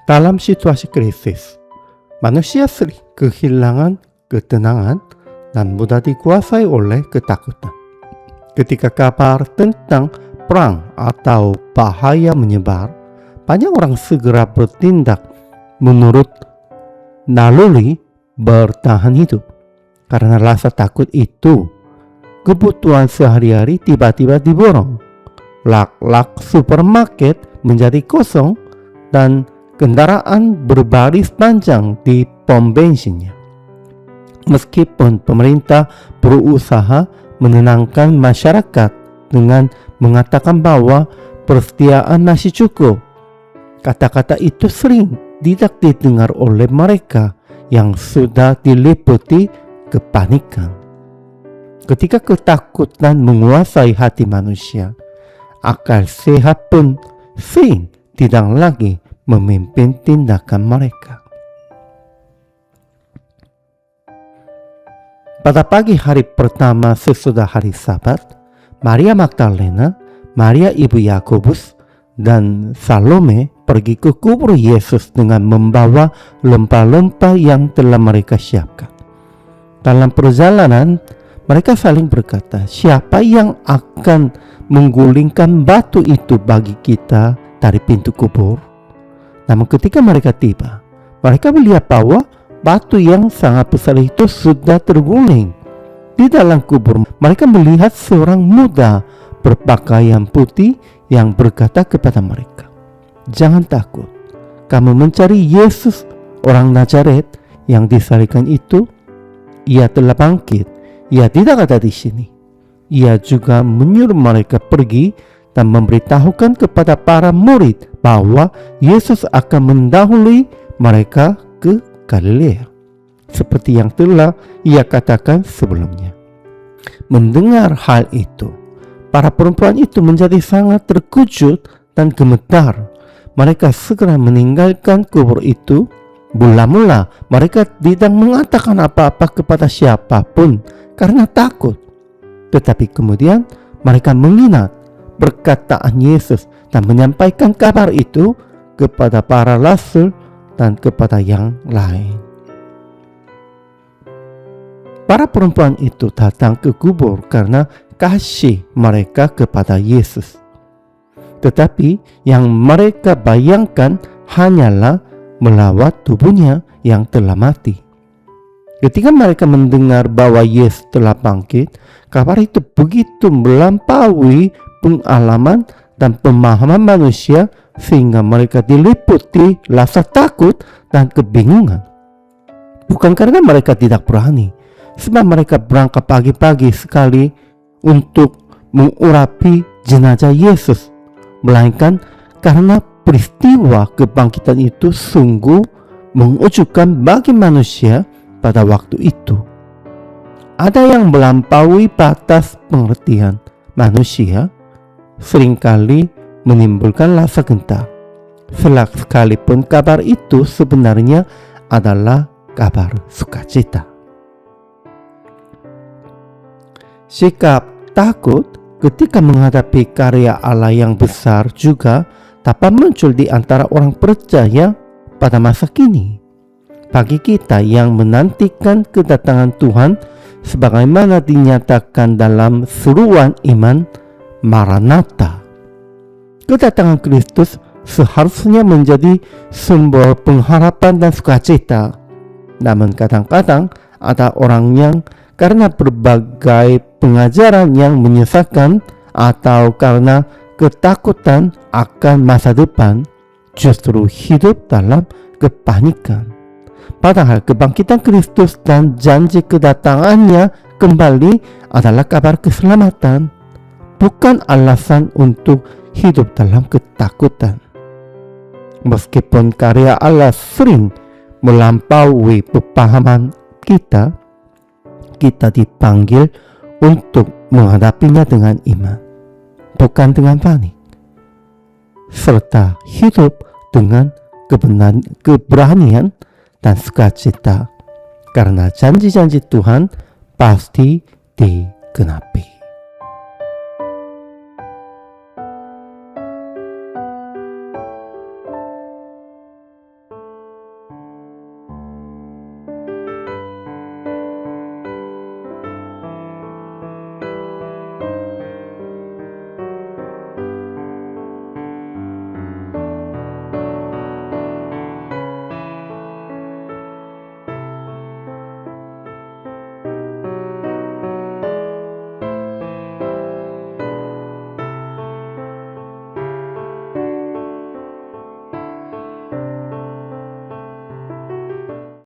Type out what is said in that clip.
Dalam situasi krisis, manusia sering kehilangan ketenangan dan mudah dikuasai oleh ketakutan. Ketika kabar tentang perang atau bahaya menyebar, banyak orang segera bertindak menurut naluri bertahan hidup. Karena rasa takut itu, kebutuhan sehari-hari tiba-tiba diborong. Lak-lak supermarket menjadi kosong dan kendaraan berbaris panjang di pom bensinnya. Meskipun pemerintah berusaha menenangkan masyarakat dengan mengatakan bahwa persediaan masih cukup, kata-kata itu sering tidak didengar oleh mereka yang sudah diliputi kepanikan. Ketika ketakutan menguasai hati manusia, akal sehat pun sering tidak lagi memimpin tindakan mereka. Pada pagi hari pertama sesudah hari Sabat, Maria Magdalena, Maria ibu Yakobus, dan Salome pergi ke kubur Yesus dengan membawa lempa-lempa yang telah mereka siapkan. Dalam perjalanan, mereka saling berkata, "Siapa yang akan menggulingkan batu itu bagi kita dari pintu kubur?" Namun ketika mereka tiba, mereka melihat bahwa batu yang sangat besar itu sudah terguling. Di dalam kubur, mereka melihat seorang muda berpakaian putih yang berkata kepada mereka, "Jangan takut, kamu mencari Yesus orang Nazaret yang disalibkan itu. Ia telah bangkit. Ia tidak ada di sini." Ia juga menyuruh mereka pergi dan memberitahukan kepada para murid bahwa Yesus akan mendahului mereka ke Galilea, seperti yang telah ia katakan sebelumnya. Mendengar hal itu, para perempuan itu menjadi sangat terkejut dan gemetar. Mereka segera meninggalkan kubur itu. Mula-mula mereka tidak mengatakan apa-apa kepada siapapun karena takut. Tetapi kemudian mereka mengingat perkataan Yesus dan menyampaikan kabar itu kepada para rasul dan kepada yang lain. Para perempuan itu datang ke kubur karena kasih mereka kepada Yesus. Tetapi yang mereka bayangkan hanyalah melawat tubuhnya yang telah mati. Ketika mereka mendengar bahwa Yesus telah bangkit, kabar itu begitu melampaui pengalaman dan pemahaman manusia sehingga mereka diliputi rasa takut dan kebingungan. Bukan karena mereka tidak berani, sebab mereka berangkat pagi-pagi sekali untuk mengurapi jenazah Yesus, melainkan karena peristiwa kebangkitan itu sungguh mengejutkan bagi manusia pada waktu itu. Ada yang melampaui batas pengertian manusia, seringkali menimbulkan rasa gentar. Sekalipun kabar itu sebenarnya adalah kabar sukacita. Sikap takut ketika menghadapi karya Allah yang besar juga dapat muncul di antara orang percaya pada masa kini. Bagi kita yang menantikan kedatangan Tuhan sebagaimana dinyatakan dalam seruan iman Maranatha, kedatangan Kristus seharusnya menjadi simbol pengharapan dan sukacita. Namun kadang-kadang ada orang yang karena berbagai pengajaran yang menyesatkan atau karena ketakutan akan masa depan justru hidup dalam kepanikan. Padahal kebangkitan Kristus dan janji kedatangannya kembali adalah kabar keselamatan, bukan alasan untuk hidup dalam ketakutan. Meskipun karya Allah sering melampaui pemahaman kita, kita dipanggil untuk menghadapinya dengan iman, bukan dengan panik, serta hidup dengan keberanian dan sukacita, karena janji-janji Tuhan pasti digenapi.